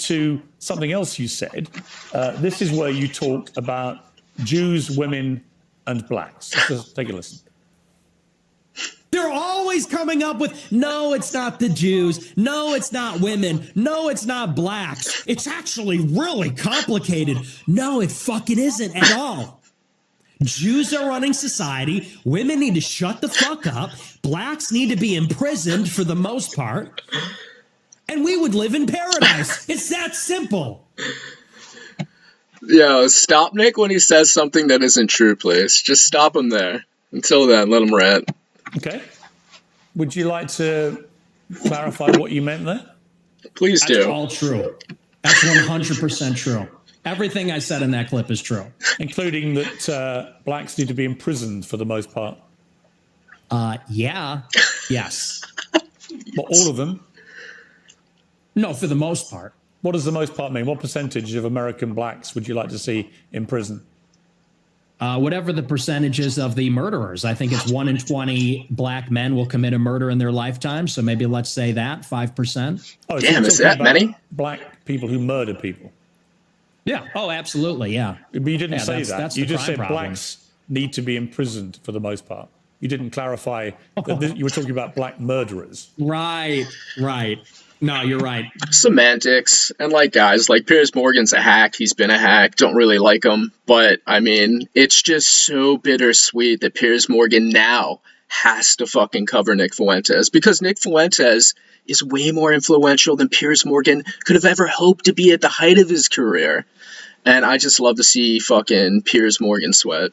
to something else you said. This is where you talk about Jews, women, and blacks. Let's just take a listen. They're always coming up with, no, it's not the Jews. No, it's not women. No, it's not blacks. It's actually really complicated. No, it fucking isn't at all. Jews are running society. Women need to shut the fuck up. Blacks need to be imprisoned for the most part. And we would live in paradise. It's that simple. Yo, stop Nick when he says something that isn't true, please. Just stop him there. Until then, let him rant. Okay. Would you like to clarify what you meant there? Please do. That's all true. That's 100% true. Everything I said in that clip is true. Including that blacks need to be imprisoned for the most part. Yeah. Yes. But all of them? No, for the most part. What does the most part mean? What percentage of American blacks would you like to see in prison? Whatever the percentages of the murderers. I think it's 1 in 20 black men will commit a murder in their lifetime. So maybe let's say that 5%. Oh, damn, is that many? Black people who murder people. Yeah. Oh, absolutely. Yeah. But you didn't say that. That's You just said problem. blacks need to be imprisoned for the most part. You didn't clarify that you were talking about black murderers. Right. No, you're right. Semantics. And like, guys, like Piers Morgan's a hack. He's been a hack. Don't really like him. But, I mean, it's just so bittersweet that Piers Morgan now has to fucking cover Nick Fuentes. Because Nick Fuentes is way more influential than Piers Morgan could have ever hoped to be at the height of his career. And I just love to see fucking Piers Morgan sweat.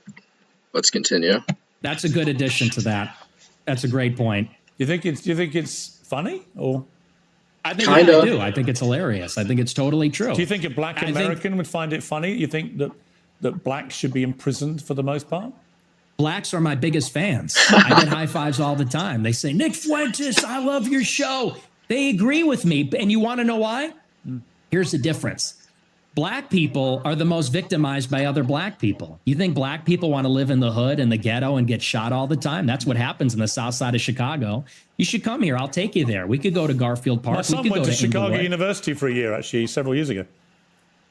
Let's continue. That's a good addition to that. That's a great point. Do you think it's funny or? I think I do. I think it's hilarious. I think it's totally true. Do you think a black American would find it funny? You think that blacks should be imprisoned for the most part? Blacks are my biggest fans. I get high fives all the time. They say, Nick Fuentes, I love your show. They agree with me. And you want to know why? Here's the difference. Black people are the most victimized by other black people. You think black people want to live in the hood and the ghetto and get shot all the time? That's what happens in the south side of Chicago. You should come here. I'll take you there. We could go to Garfield Park. My son went to Chicago University for a year, actually, several years ago.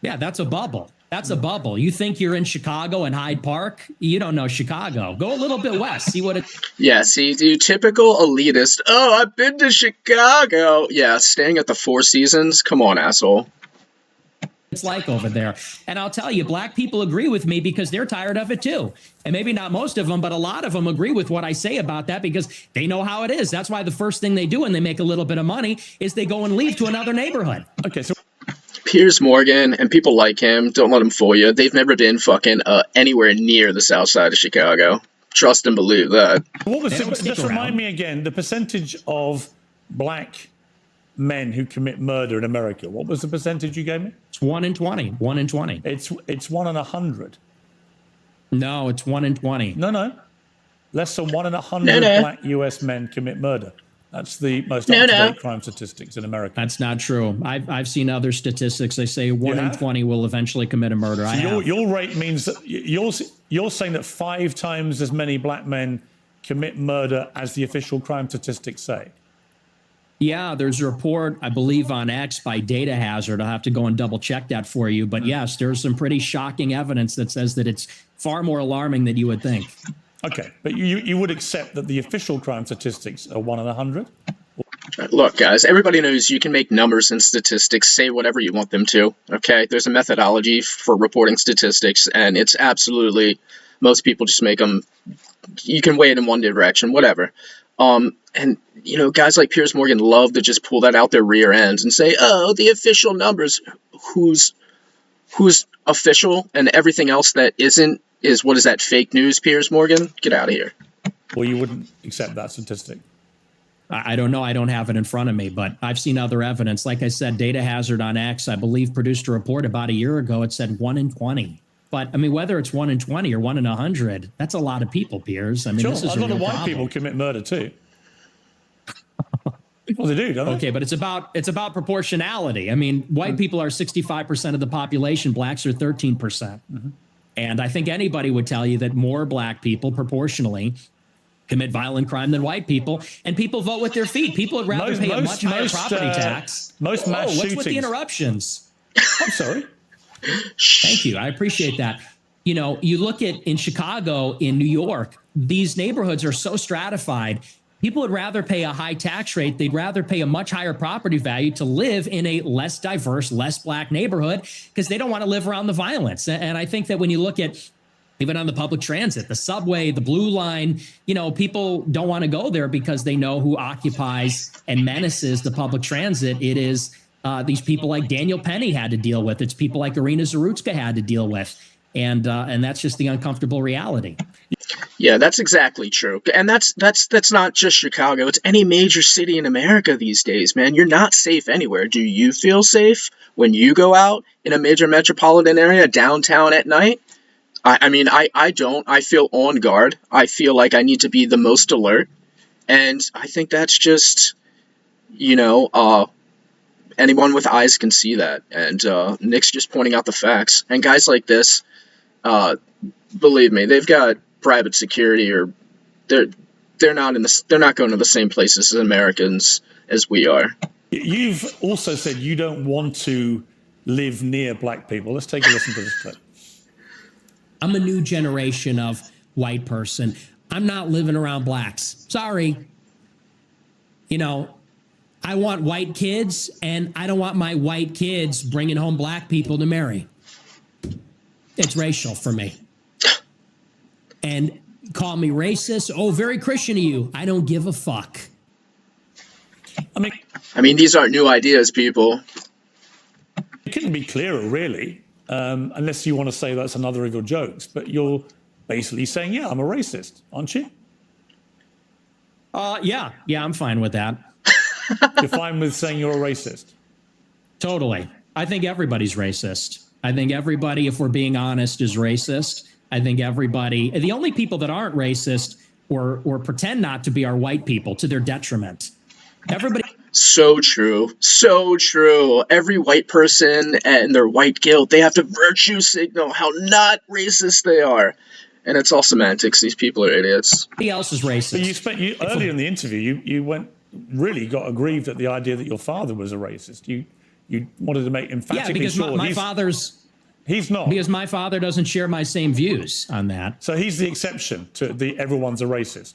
Yeah, that's a bubble. That's a bubble. You think you're in Chicago and Hyde Park? You don't know Chicago. Go a little bit west. See what it... Yeah, see, dude, typical elitist. Oh, I've been to Chicago. Yeah, staying at the Four Seasons. Come on, asshole. It's like over there. And I'll tell you, black people agree with me because they're tired of it too. And maybe not most of them, but a lot of them agree with what I say about that because they know how it is. That's why the first thing they do when they make a little bit of money is they go and leave to another neighborhood. Okay, so Piers Morgan and people like him, don't let them fool you. They've never been fucking anywhere near the south side of Chicago. Trust and believe that. What was just remind me again, the percentage of black men who commit murder in America. What was the percentage you gave me? It's 1 in 20. 1 in 20. It's 1 in 100. No, it's 1 in 20. No. Less than 1 in 100 black U.S. men commit murder. That's the most up-to-date crime statistics in America. That's not true. I've seen other statistics. They say 1 in 20 will eventually commit a murder. So your rate means that you're saying that 5 times as many black men commit murder as the official crime statistics say. Yeah, there's a report, I believe, on X by Data Hazard. I'll have to go and double check that for you. But yes, there's some pretty shocking evidence that says that it's far more alarming than you would think. Okay, but you would accept that the official crime statistics are 1 in 100? Look, guys, everybody knows you can make numbers and statistics say whatever you want them to, okay? There's a methodology for reporting statistics, and it's absolutely, most people just make them, you can weigh it in one direction, whatever. And, you know, guys like Piers Morgan love to just pull that out their rear ends and say, oh, the official numbers, who's official and everything else that isn't is, what is that, fake news, Piers Morgan? Get out of here. Well, you wouldn't accept that statistic. I don't know. I don't have it in front of me, but I've seen other evidence. Like I said, Data Hazard on X, I believe, produced a report about a year ago. It said 1 in 20. But, I mean, whether it's 1 in 20 or 1 in 100, that's a lot of people, Piers. I mean, sure, this is a lot of white people commit murder too. Well, they do, don't they? Okay, but it's about proportionality. I mean, white people are 65% of the population. Blacks are 13%. Mm-hmm. And I think anybody would tell you that more black people proportionally commit violent crime than white people. And people vote with their feet. People would rather pay a much higher property tax. Most mass shootings. What's with the interruptions? I'm sorry. Thank you. I appreciate that. You know, you look at in Chicago, in New York, these neighborhoods are so stratified. People would rather pay a high tax rate. They'd rather pay a much higher property value to live in a less diverse, less black neighborhood because they don't want to live around the violence. And I think that when you look at even on the public transit, the subway, the blue line, you know, people don't want to go there because they know who occupies and menaces the public transit. It is these people like Daniel Penny had to deal with. It's people like Irina Zarutska had to deal with. And that's just the uncomfortable reality. Yeah, that's exactly true. And that's not just Chicago. It's any major city in America these days, man. You're not safe anywhere. Do you feel safe when you go out in a major metropolitan area, downtown at night? I mean, I don't. I feel on guard. I feel like I need to be the most alert. And I think that's just, you know, anyone with eyes can see that. And Nick's just pointing out the facts. And guys like this, believe me, they've got private security, or they're not going to the same places as Americans as we are. You've also said you don't want to live near black people. Let's take a listen to this clip. I'm a new generation of white person. I'm not living around blacks. Sorry. You know, I want white kids, and I don't want my white kids bringing home black people to marry. It's racial for me. And call me racist. Oh, very Christian of you. I don't give a fuck. I mean, these aren't new ideas, people. It couldn't be clearer, really, unless you want to say that's another of your jokes. But you're basically saying, yeah, I'm a racist, aren't you? Yeah, I'm fine with that. You're fine with saying you're a racist? Totally. I think everybody's racist. I think everybody, if we're being honest, is racist. I think everybody, the only people that aren't racist or pretend not to be are white people to their detriment. Everybody. So true. So true. Every white person and their white guilt, they have to virtue signal how not racist they are. And it's all semantics. These people are idiots. Everybody else is racist. But earlier in the interview, you got aggrieved at the idea that your father was a racist. You wanted to make emphatically because sure my father's. He's not. Because my father doesn't share my same views on that. So he's the exception to the everyone's a racist.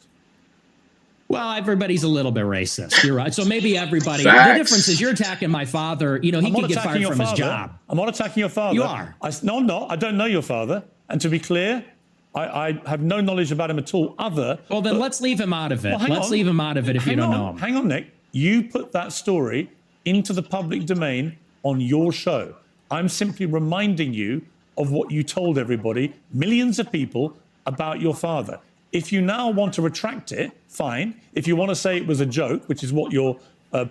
Well, everybody's a little bit racist. You're right. So maybe everybody. Facts. The difference is you're attacking my father. You know, he could get fired from his job. I'm not attacking your father. You are. No, I'm not. I don't know your father. And to be clear, I have no knowledge about him at all. Well, then let's leave him out of it. Well, let's leave him out of it if you don't know him. Hang on, Nick. You put that story into the public domain on your show. I'm simply reminding you of what you told everybody, millions of people, about your father. If you now want to retract it, fine. If you want to say it was a joke, which is what your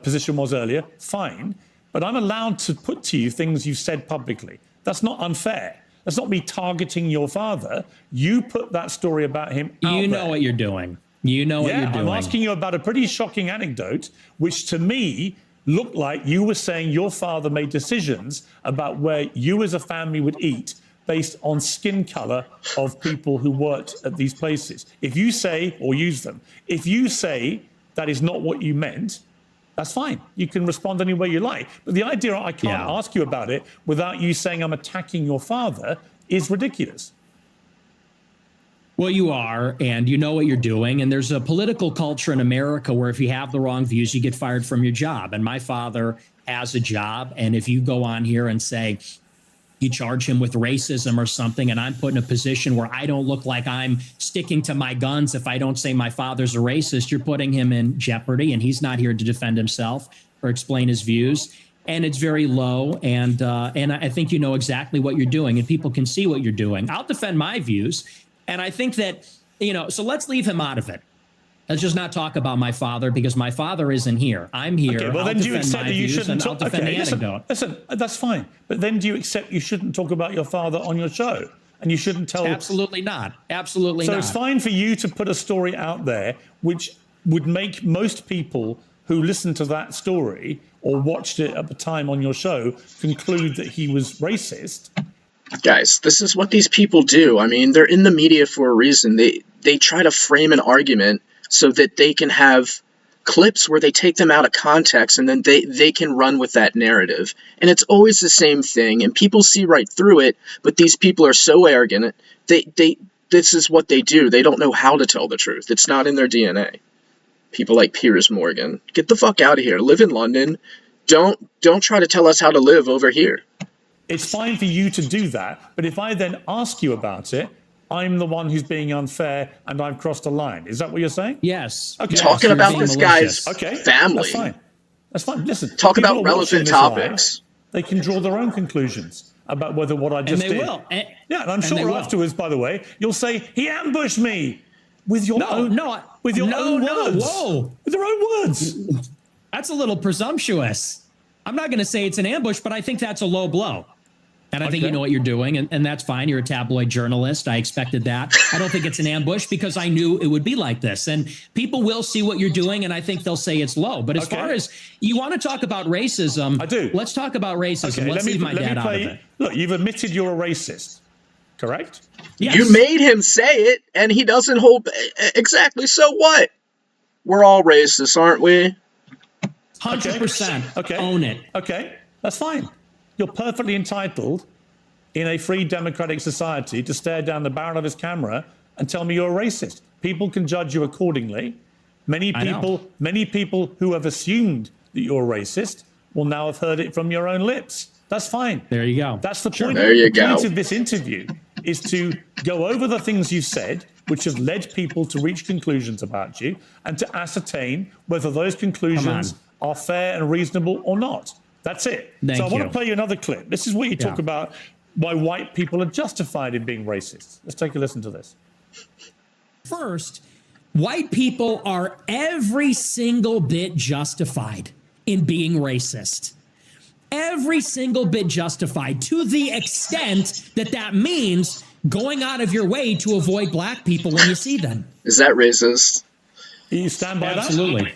position was earlier, fine. But I'm allowed to put to you things you said publicly. That's not unfair. That's not me targeting your father. You put that story about him out there. You know what you're doing. You know what you're doing. I'm asking you about a pretty shocking anecdote, which to me looked like you were saying your father made decisions about where you as a family would eat based on skin color of people who worked at these places. If you say, or use them, if you say that is not what you meant, that's fine. You can respond any way you like. But the idea I can't ask you about it without you saying I'm attacking your father is ridiculous. Well, you are, and you know what you're doing. And there's a political culture in America where if you have the wrong views, you get fired from your job. And my father has a job. And if you go on here and say you charge him with racism or something, and I'm put in a position where I don't look like I'm sticking to my guns if I don't say my father's a racist, you're putting him in jeopardy. And he's not here to defend himself or explain his views. And it's very low. And I think you know exactly what you're doing, and people can see what you're doing. I'll defend my views. And I think that, you know, so let's leave him out of it. Let's just not talk about my father because my father isn't here. I'm here. Okay, well, then do you accept that you shouldn't talk? Okay, listen, that's fine. But then do you accept you shouldn't talk about your father on your show? And you shouldn't tell? Absolutely not. Absolutely not. So it's fine for you to put a story out there which would make most people who listened to that story or watched it at the time on your show conclude that he was racist. Guys, this is what these people do. I mean, they're in the media for a reason. They try to frame an argument so that they can have clips where they take them out of context and then they can run with that narrative. And it's always the same thing, and people see right through it, but these people are so arrogant. This is what they do. They don't know how to tell the truth. It's not in their DNA. People like Piers Morgan. Get the fuck out of here. Live in London. Don't try to tell us how to live over here. It's fine for you to do that, but if I then ask you about it, I'm the one who's being unfair and I've crossed a line. Is that what you're saying? Yes. Okay. Talking You're about being this malicious. guy's family. That's fine. That's fine. Listen. Talk people about are watching relevant this topics. live, they can draw their own conclusions about whether what I just And they did. will. Yeah, and I'm and they sure will. afterwards, by the way, you'll say he ambushed me with your own own words. Whoa. With their own words. That's a little presumptuous. I'm not going to say it's an ambush, but I think that's a low blow. And I think you know what you're doing, and that's fine. You're a tabloid journalist. I expected that. I don't think it's an ambush because I knew it would be like this. And people will see what you're doing, and I think they'll say it's low. But as far as you want to talk about racism, I do. Let's talk about racism. Let's leave my dad out of it. Look, you've admitted you're a racist, correct? Yes. You made him say it, and he doesn't hold exactly. So what? We're all racist, aren't we? 100%. Okay. Own it. Okay, that's fine. You're perfectly entitled in a free democratic society to stare down the barrel of his camera and tell me you're a racist. People can judge you accordingly. Many people who have assumed that you're racist will now have heard it from your own lips. That's fine. There you go. That's the point. There you the point go. of this interview is to go over the things you've said, which have led people to reach conclusions about you, and to ascertain whether those conclusions are fair and reasonable or not. That's it. So I want to play you another clip. This is where you talk about why white people are justified in being racist. Let's take a listen to this. First, white people are every single bit justified in being racist. Every single bit justified, to the extent that that means going out of your way to avoid black people when you see them. Is that racist? You stand by that? Absolutely.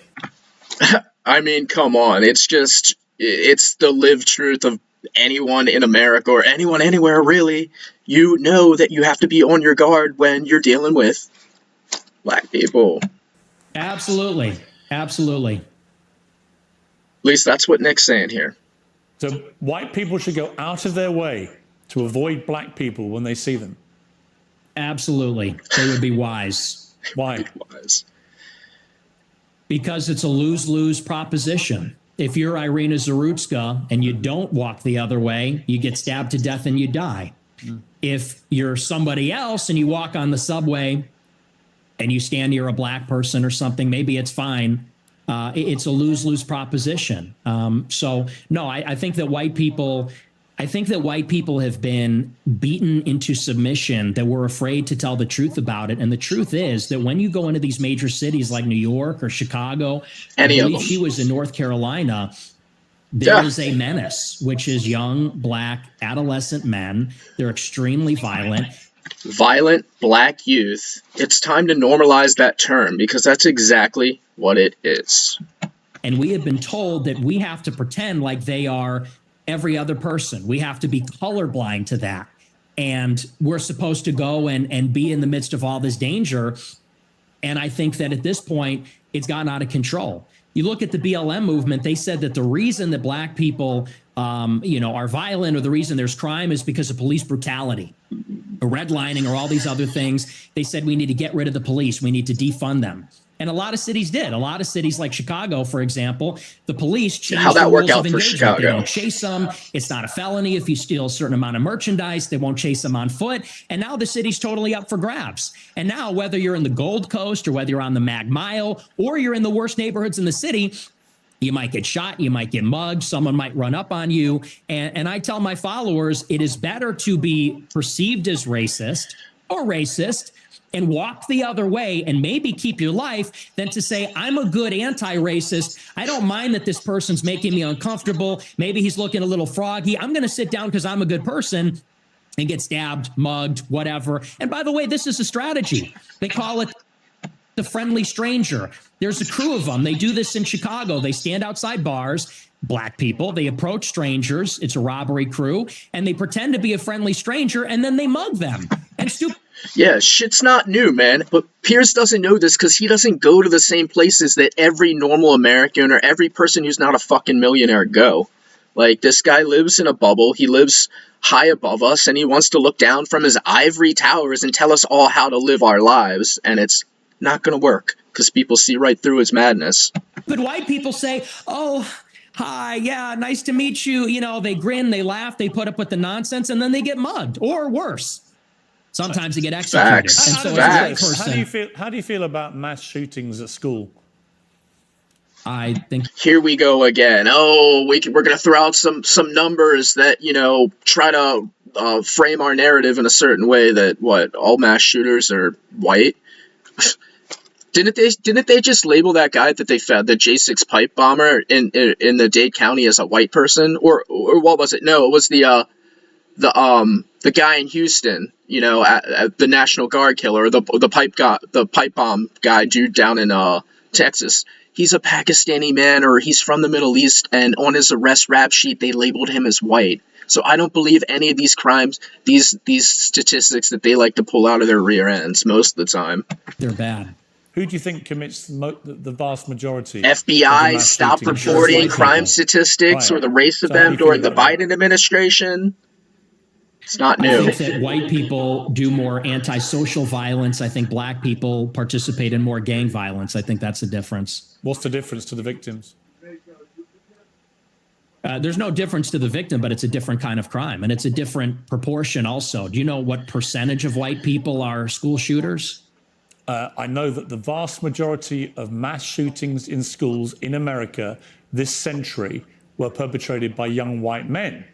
I mean, come on. It's the lived truth of anyone in America or anyone anywhere, really. You know that you have to be on your guard when you're dealing with black people. Absolutely. Absolutely. At least that's what Nick's saying here. So white people should go out of their way to avoid black people when they see them. Absolutely. They would be wise. Why? Because it's a lose-lose proposition. If you're Irina Zarutska and you don't walk the other way, you get stabbed to death and you die. If you're somebody else and you walk on the subway and you stand near a black person or something, maybe it's fine. It's a lose-lose proposition. So no, I think that white people have been beaten into submission, that we're afraid to tell the truth about it. And the truth is that when you go into these major cities like New York or Chicago, I believe she was in North Carolina, there is a menace, which is young, black, adolescent men. They're extremely violent. Violent black youth. It's time to normalize that term because that's exactly what it is. And we have been told that we have to pretend like they are every other person. We have to be colorblind to that. And we're supposed to go and be in the midst of all this danger. And I think that at this point, it's gotten out of control. You look at the BLM movement, they said that the reason that black people are violent, or the reason there's crime, is because of police brutality, or redlining, or all these other things. They said we need to get rid of the police. We need to defund them. And a lot of cities did. A lot of cities like Chicago, for example, the police changed the rules of engagement. They don't chase them. It's not a felony if you steal a certain amount of merchandise. They won't chase them on foot. And now the city's totally up for grabs. And now whether you're in the Gold Coast or whether you're on the Mag Mile or you're in the worst neighborhoods in the city, you might get shot, you might get mugged, someone might run up on you. And I tell my followers, it is better to be perceived as racist or racist and walk the other way and maybe keep your life than to say, I'm a good anti-racist. I don't mind that this person's making me uncomfortable. Maybe he's looking a little froggy. I'm going to sit down because I'm a good person and get stabbed, mugged, whatever. And by the way, this is a strategy. They call it the friendly stranger. There's a crew of them. They do this in Chicago. They stand outside bars, black people. They approach strangers. It's a robbery crew. And they pretend to be a friendly stranger, and then they mug them. And Yeah, shit's not new, man. But Piers doesn't know this because he doesn't go to the same places that every normal American or every person who's not a fucking millionaire go. Like, this guy lives in a bubble. He lives high above us, and he wants to look down from his ivory towers and tell us all how to live our lives. And it's not going to work because people see right through his madness. But white people say, oh, hi, yeah, nice to meet you. You know, they grin, they laugh, they put up with the nonsense, and then they get mugged or worse. Sometimes they get executed. Facts. And so as a Facts. white person, How do you feel about mass shootings at school? I think Here we go again. Oh, we're going to throw out some numbers that, you know, try to frame our narrative in a certain way that, what, all mass shooters are white? Didn't they just label that guy that they found, the J6 pipe bomber in the Dade County, as a white person? Or what was it? No, it was the guy in Houston, you know, at the National Guard killer, the pipe bomb guy dude down in Texas. He's a Pakistani man, or he's from the Middle East, and on his arrest rap sheet they labeled him as white. So I don't believe any of these crimes, these statistics that they like to pull out of their rear ends most of the time. they're bad. Who do you think commits the vast majority? FBI stopped shootings? reporting crime people. statistics Right. or the race of So how do them you feel during the about that? Biden administration. It's not I new. think that white people do more antisocial violence. I think black people participate in more gang violence. I think that's the difference. What's the difference to the victims? There's no difference to the victim, but it's a different kind of crime, and it's a different proportion also. Do you know what percentage of white people are school shooters? I know that the vast majority of mass shootings in schools in America this century were perpetrated by young white men.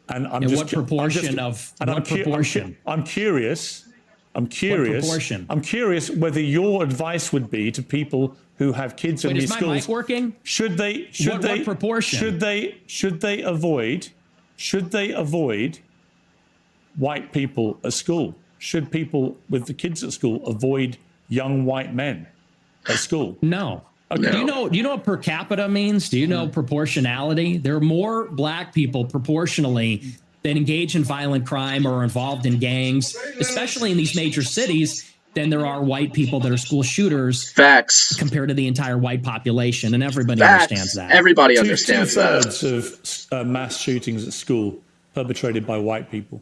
And I'm And just what proportion of what proportion? I'm curious. proportion? I'm curious whether your advice would be to people who have kids in Wait, these is my schools. mic working? Should they? What proportion? Should they avoid white people at school? Should people with the kids at school avoid young white men at school? No. Okay. Do you know what per capita means? Do you know proportionality? There are more black people proportionally that engage in violent crime or are involved in gangs, especially in these major cities, than there are white people that are school shooters Facts. compared to the entire white population. And everybody Facts. understands that. Everybody understands that. Two-thirds of mass shootings at school perpetrated by white people.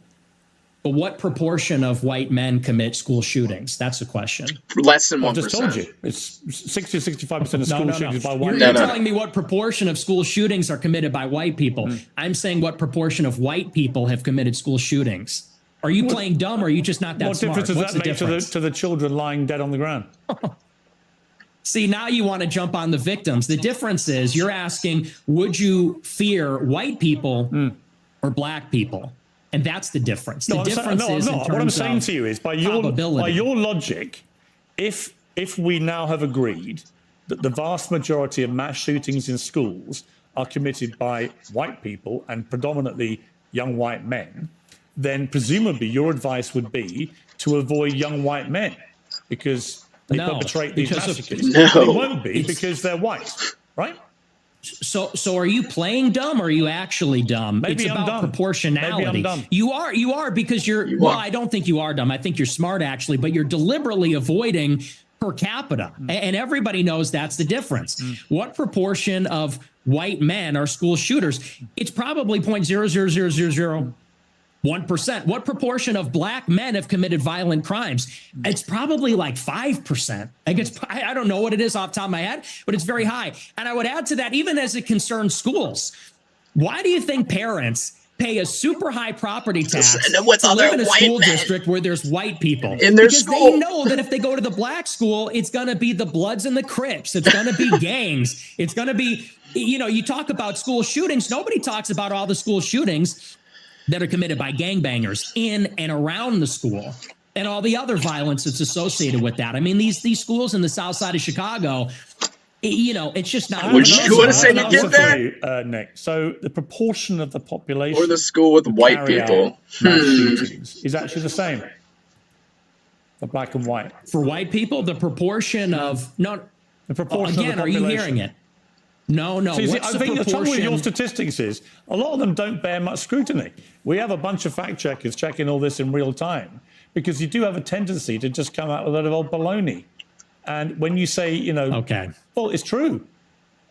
But what proportion of white men commit school shootings? That's the question. Less than 1%. I've just told you. It's 60 to 65% of school shootings by white You're people. telling me what proportion of school shootings are committed by white people. I'm saying what proportion of white people have committed school shootings. Are you playing dumb, or are you just not that What smart? difference does What's that the make difference? to the children lying dead on the ground? See, now you want to jump on the victims. The difference is you're asking, would you fear white people or black people? And that's the difference. The difference is in terms What I'm saying of to you is by your logic, if we now have agreed that the vast majority of mass shootings in schools are committed by white people and predominantly young white men, then presumably your advice would be to avoid young white men because they perpetrate these massacres. No. They won't be because they're white, right? So are you playing dumb, or are you actually dumb? Maybe it's I'm about dumb. proportionality. Maybe I'm dumb. You are because well, I don't think you are dumb. I think you're smart actually, but you're deliberately avoiding per capita. And everybody knows that's the difference. What proportion of white men are school shooters? It's probably 0.00001%. What proportion of black men have committed violent crimes? It's probably like 5%. I don't know what it is off the top of my head, but it's very high. And I would add to that, even as it concerns schools, why do you think parents pay a super high property tax to live in a school district where there's white people? In their because school. they know that if they go to the black school, it's going to be the Bloods and the Crips. It's going to be gangs. It's going to be, you talk about school shootings. Nobody talks about all the school shootings that are committed by gangbangers in and around the school and all the other violence that's associated with that. I mean, these schools in the south side of Chicago, it's just not. Would you want to say you get there? Nick, so the proportion of the population Or the school with white people. mass shootings is actually the same for black and white. For white people, the proportion of The proportion of again, the are you population. hearing it? No. So you see, What's I think the trouble with your proportion? statistics is a lot of them don't bear much scrutiny. We have a bunch of fact checkers checking all this in real time because you do have a tendency to just come out with a lot of old baloney. And when you say, Okay. well, it's true.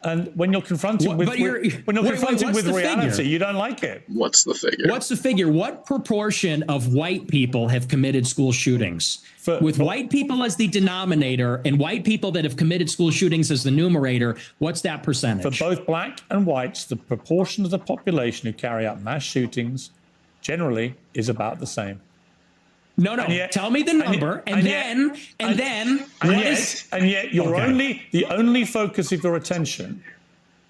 And when you're confronted with reality, figure? you don't like it. What's the figure? What's the figure? What proportion of white people have committed school shootings? With white people as the denominator and white people that have committed school shootings as the numerator, what's that percentage? For both black and whites, the proportion of the population who carry out mass shootings generally is about the same. No. Tell me the number, and then the only focus of your attention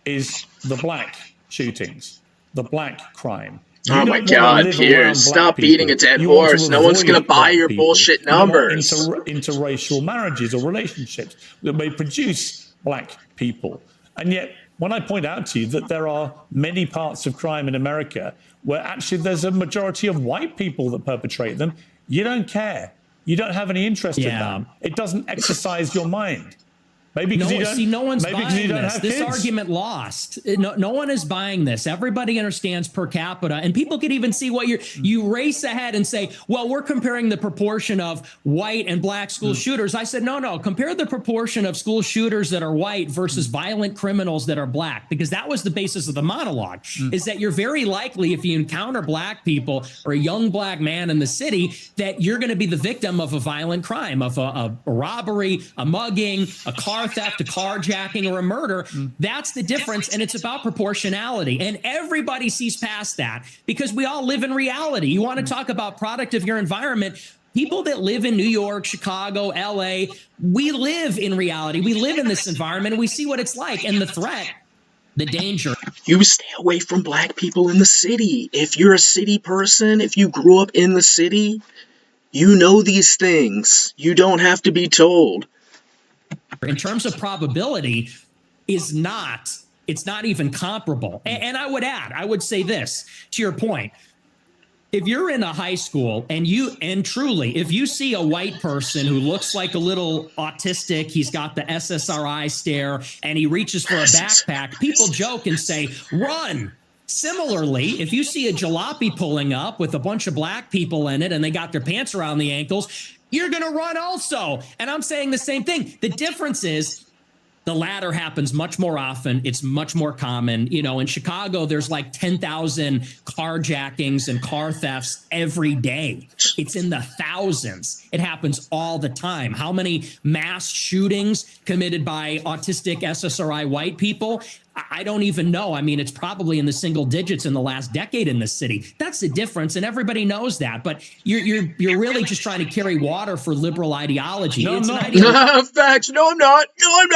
is the black shootings, the black crime. Oh my God, Piers, stop beating a dead horse. No one's going to buy your bullshit numbers. Interracial marriages or relationships that may produce black people. And yet, when I point out to you that there are many parts of crime in America where actually there's a majority of white people that perpetrate them, you don't care. You don't have any interest in them. It doesn't exercise your mind. Maybe because no one's buying this. This kids. Argument lost. No one is buying this. Everybody understands per capita, and people can even see what you race ahead and say, well, we're comparing the proportion of white and black school shooters. I said, no, compare the proportion of school shooters that are white versus violent criminals that are black, because that was the basis of the monologue, is that you're very likely, if you encounter black people or a young black man in the city, that you're going to be the victim of a violent crime, of a robbery, a mugging, a car theft, a carjacking, or a murder. That's the difference, and it's about proportionality. And everybody sees past that because we all live in reality. You want to talk about product of your environment? People that live in New York, Chicago, LA, we live in reality. We live in this environment, and we see what it's like, and the threat, the danger. You stay away from black people in the city. If you're a city person, if you grew up in the city, you know these things. You don't have to be told. In terms of probability, it's not even comparable. And I would say this to your point. If you're in a high school and truly, if you see a white person who looks like a little autistic, he's got the SSRI stare and he reaches for a backpack, people joke and say, run. Similarly, if you see a jalopy pulling up with a bunch of black people in it and they got their pants around the ankles, you're going to run also. And I'm saying the same thing. The difference is the latter happens much more often. It's much more common. In Chicago, there's like 10,000 carjackings and car thefts every day. It's in the thousands. It happens all the time. How many mass shootings committed by autistic SSRI white people? I don't even know. I mean, it's probably in the single digits in the last decade in this city. That's the difference, and everybody knows that. But you're really just trying to carry water for liberal ideology. No, it's I'm not. Facts. No, I'm not. I'm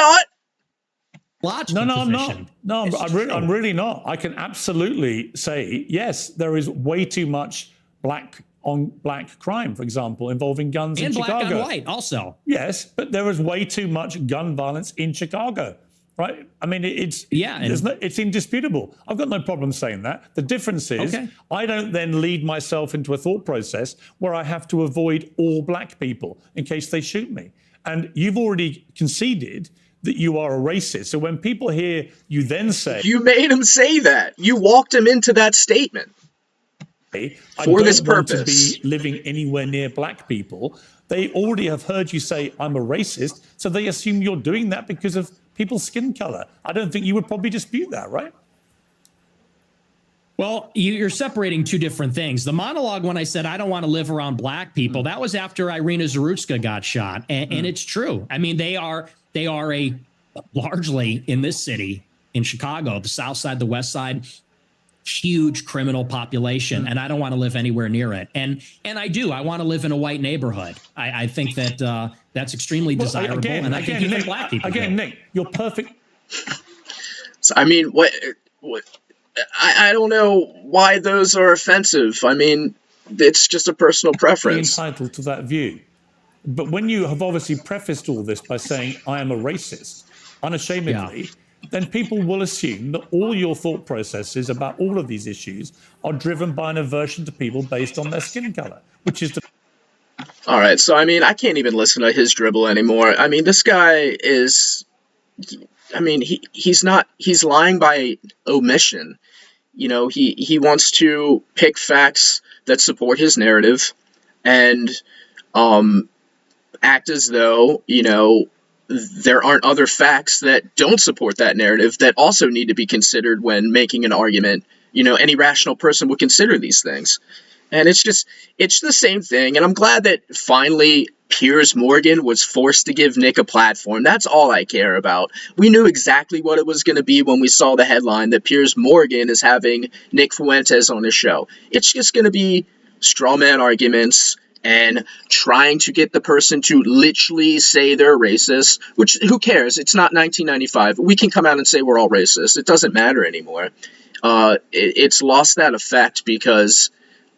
not. No, I'm really not. I can absolutely say, yes, there is way too much black on black crime, for example, involving guns in Chicago. And black on white also. Yes, but there is way too much gun violence in Chicago. Right? I mean, it's indisputable. I've got no problem saying that. The difference is I don't then lead myself into a thought process where I have to avoid all black people in case they shoot me. And you've already conceded that you are a racist. So when people hear you then say... You made him say that. You walked him into that statement. For this purpose. I don't want to be living anywhere near black people. They already have heard you say, I'm a racist, so they assume you're doing that because of people's skin color. I don't think you would probably dispute that, right? Well, you're separating two different things. The monologue, when I said I don't want to live around black people, that was after Irina Zarutska got shot. And it's true. I mean, they are a largely in this city, in Chicago, the South Side, the West Side, huge criminal population, and I don't want to live anywhere near it. And I want to live in a white neighborhood. I think that that's extremely desirable. And I think even black people. Again, Nick, you're perfect. So, I mean, what I don't know why those are offensive. I mean, it's just a personal preference. Entitled to that view. But when you have obviously prefaced all this by saying, I am a racist, unashamedly, then people will assume that all your thought processes about all of these issues are driven by an aversion to people based on their skin color, which is... All right, so, I mean, I can't even listen to his dribble anymore. I mean, this guy is... I mean, he's lying by omission. You know, he wants to pick facts that support his narrative and um, act as though, you know, there aren't other facts that don't support that narrative that also need to be considered when making an argument. You know, any rational person would consider these things. And it's the same thing. And I'm glad that finally Piers Morgan was forced to give Nick a platform. That's all I care about. We knew exactly what it was going to be when we saw the headline that Piers Morgan is having Nick Fuentes on his show. It's just going to be straw man arguments and trying to get the person to literally say they're racist, which who cares? It's not 1995. We can come out and say we're all racist. It doesn't matter anymore. It's lost that effect because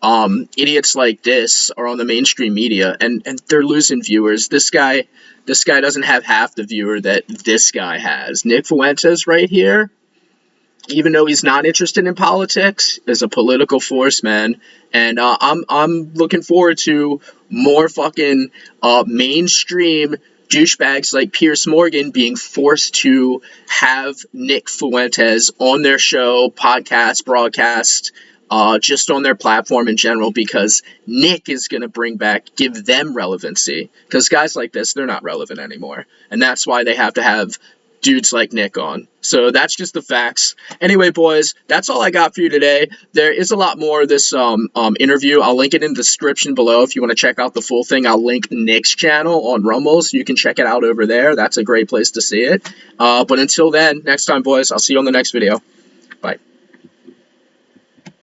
idiots like this are on the mainstream media and they're losing viewers. This guy doesn't have half the viewer that this guy has. Nick Fuentes right here, even though he's not interested in politics, is a political force, man. And I'm looking forward to more fucking mainstream douchebags like Piers Morgan being forced to have Nick Fuentes on their show, podcast, broadcast, just on their platform in general, because Nick is going to give them relevancy. Because guys like this, they're not relevant anymore. And that's why they have to have dudes like Nick on. So that's just the facts. Anyway, boys, that's all I got for you today. There is a lot more of this interview. I'll link it in the description below if you want to check out the full thing. I'll link Nick's channel on Rumble so you can check it out over there. That's a great place to see it. But until then, next time, boys, I'll see you on the next video.